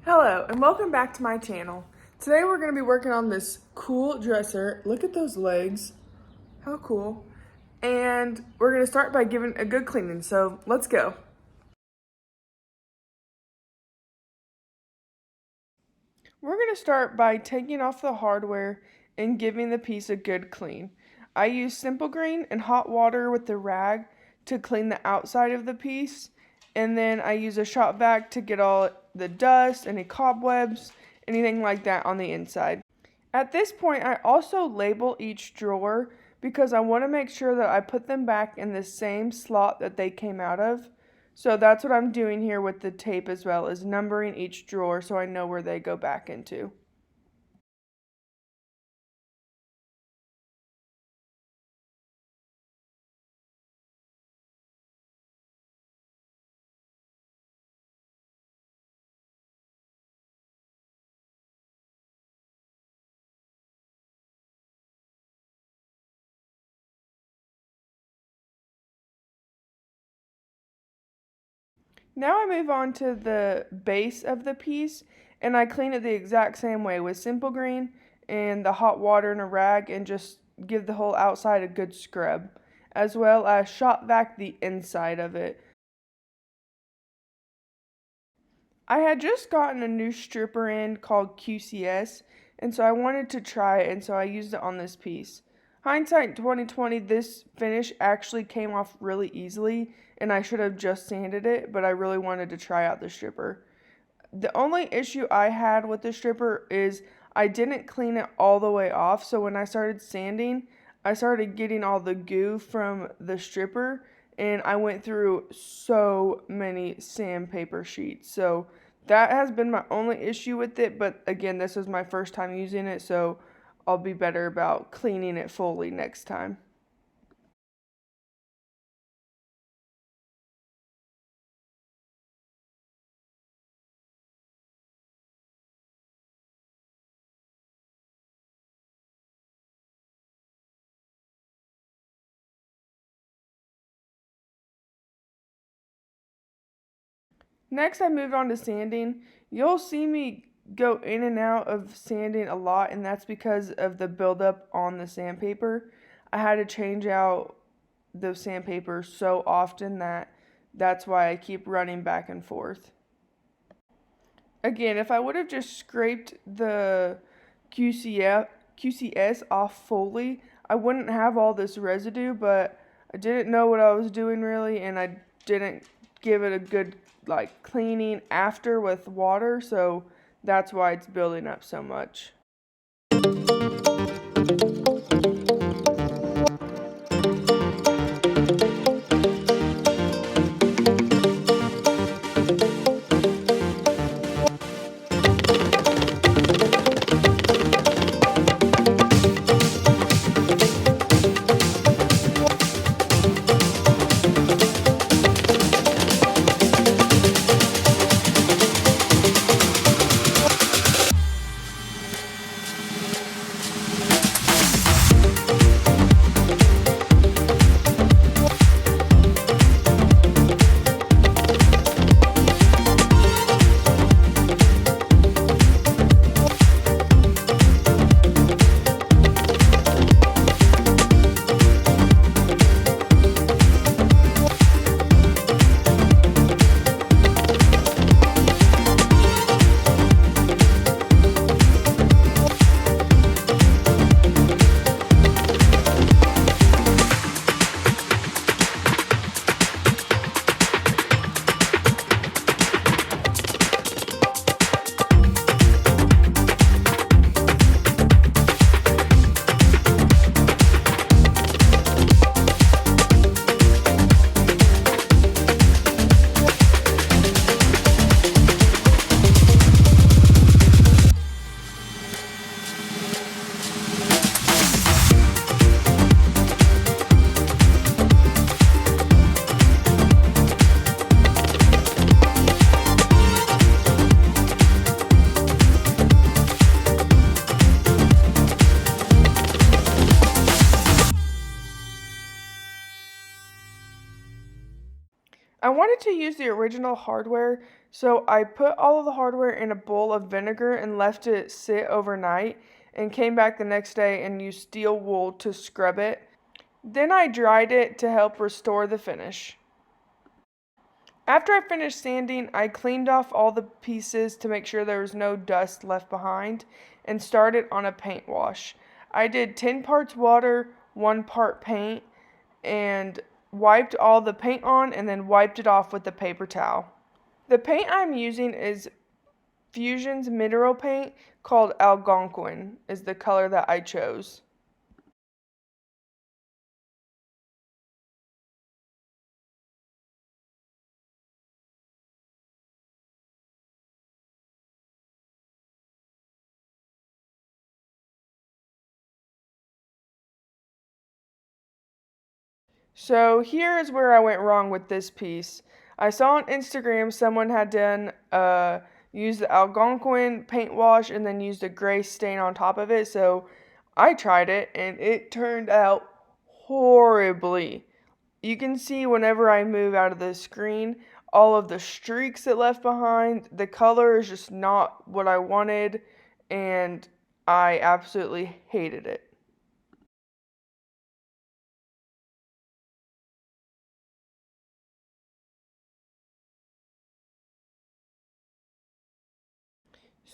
Hello and welcome back to my channel. Today we're going to be working on this cool dresser. Look at those legs. How cool. And we're going to start by giving a good cleaning. So let's go. We're going to start by taking off the hardware and giving the piece a good clean. I use Simple Green and hot water with the rag to clean the outside of the piece. And then I use a shop vac to get all the dust, any cobwebs, anything like that on the inside. At this point, I also label each drawer because I want to make sure that I put them back in the same slot that they came out of. So that's what I'm doing here with the tape as well, is numbering each drawer so I know where they go back into. Now I move on to the base of the piece, and I clean it the exact same way with Simple Green and the hot water and a rag, and just give the whole outside a good scrub, as well as shop vac the inside of it. I had just gotten a new stripper in called QCS, and so I wanted to try it, and so I used it on this piece. Hindsight 2020, this finish actually came off really easily, and I should have just sanded it, but I really wanted to try out the stripper. The only issue I had with the stripper is I didn't clean it all the way off, so when I started sanding, I started getting all the goo from the stripper, and I went through so many sandpaper sheets. So that has been my only issue with it, but again, this was my first time using it, so I'll be better about cleaning it fully next time. Next, I moved on to sanding. You'll see me go in and out of sanding a lot, and that's because of the buildup on the sandpaper. I had to change out the sandpaper so often that's why I keep running back and forth. Again, if I would have just scraped the QCS off fully, I wouldn't have all this residue, but I didn't know what I was doing really, and I didn't give it a good cleaning after with water, so that's why it's building up so much. I wanted to use the original hardware So I put all of the hardware in a bowl of vinegar and left it sit overnight and came back the next day and used steel wool to scrub it. Then I dried it to help restore the finish. After I finished sanding, I cleaned off all the pieces to make sure there was no dust left behind and started on a paint wash. I did 10 parts water, 1 part paint, and wiped all the paint on and then wiped it off with a paper towel. The paint I'm using is Fusion's mineral paint called Algonquin is the color that I chose. So here is where I went wrong with this piece. I saw on Instagram someone had done used the Algonquin paint wash and then used a gray stain on top of it. So I tried it and it turned out horribly. You can see whenever I move out of the screen, all of the streaks it left behind. The color is just not what I wanted, and I absolutely hated it.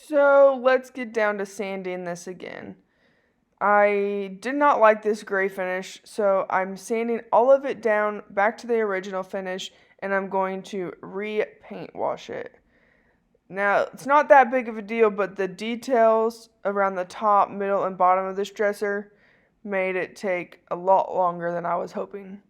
So let's get down to sanding this again. I did not like this gray finish, so I'm sanding all of it down back to the original finish, and I'm going to re-paint wash it. Now, it's not that big of a deal, but the details around the top, middle, and bottom of this dresser made it take a lot longer than I was hoping.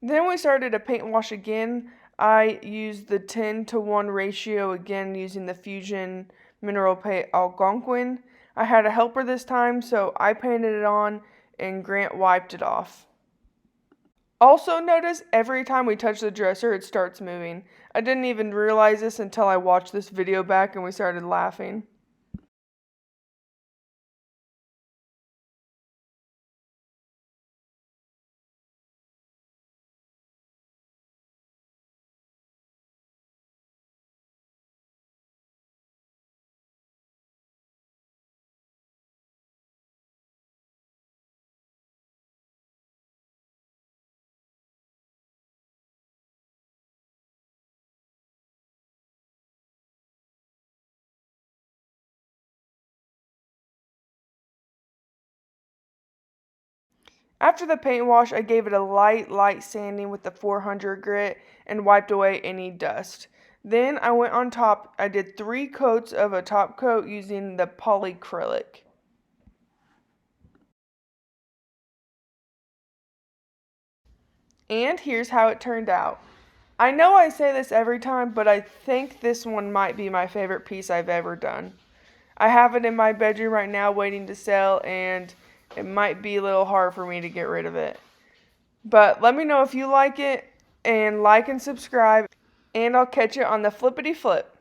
Then we started to paint wash again. I used the 10 to 1 ratio again using the Fusion Mineral Paint Algonquin. I had a helper this time, so I painted it on and Grant wiped it off. Also notice every time we touch the dresser it starts moving. I didn't even realize this until I watched this video back and we started laughing. After the paint wash, I gave it a light sanding with the 400 grit and wiped away any dust. Then I went on top. I did 3 coats of a top coat using the Polycrylic. And here's how it turned out. I know I say this every time, but I think this one might be my favorite piece I've ever done. I have it in my bedroom right now waiting to sell, and it might be a little hard for me to get rid of it. But let me know if you like it, and like and subscribe, and I'll catch you on the flippity flip.